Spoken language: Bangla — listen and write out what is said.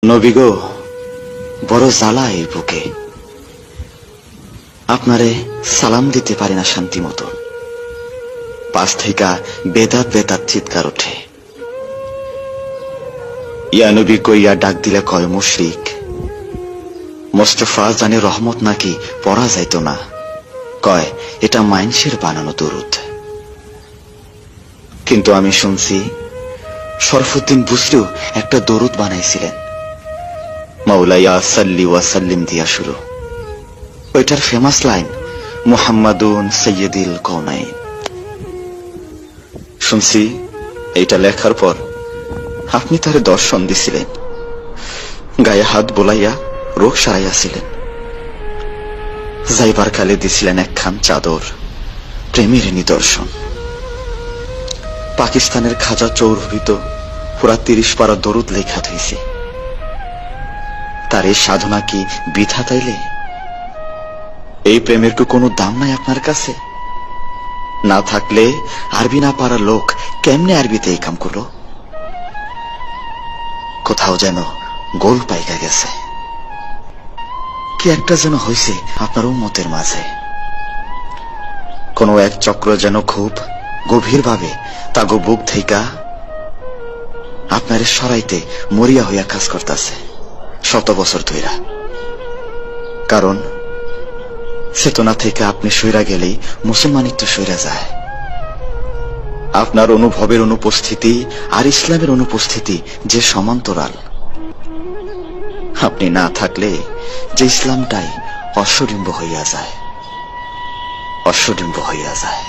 নবী গো, বড় জ্বালা এই বুকে। আপনারে সালাম দিতে পারি না শান্তি মতো। পাশ থেকে বেদাত বেদাত চিৎকার ওঠে। ইয়া নবী কইয়া ডাক দিলে কয় মুশরিক। মোস্তফা জানে রহমত নাকি পড়া যাইত না, কয় এটা মাইনসের বানানো দরুদ। কিন্তু আমি শুনছি শরফুদ্দিন বুসরিও একটা দরুদ বানাইছিলেন, মাওলায়া সাল্লি ওয়া সাল্লিম দিয়া শুরু। ওইটার ফেমাস লাইন মুহাম্মাদুন সাইয়্যিদুল কওনাইন। শুনছি এইটা লেখার পর আপনি তারে দর্শন দিছিলেন, গায়ে হাত বোলাইয়া রোগ সারাইয়াছিলেন। যাইবার কালে দিছিলেন একখান চাদর, প্রেমের নিদর্শন। পাকিস্তানের খাজা চৌরভিত পুরা 30 পারা দরুদ লেখা থইছে। তার এই সাধনা কি বৃথা তাইলে? এই প্রেমের কি কোনো দাম নাই আপনার কাছে? না থাকলে আরবি না পারা লোক কেমনে আরবিতে এই কাম করলো? কোথাও যেন গোল পাইকা গেছে। কি একটা যেন হইছে আপনার উম্মতের মাঝে। কোন এক চক্র যেন খুব গভীর ভাবে তাগো বুক থেইকা আপনারে সরাইতে মরিয়া হইয়া কাজ করতেছে শত বছর ধইরা। কারণ চেতনা থেকে আপনি সইরা গেলেই মুসলমানিত্ব সইরা যায়। আপনার অনুভবের অনুপস্থিতি আর ইসলামের অনুপস্থিতি যে সমান্তরাল। আপনি না থাকলে যে ইসলামটাই অশ্বডিম্ব হইয়া যায়, অশ্বডিম্ব হইয়া যায়।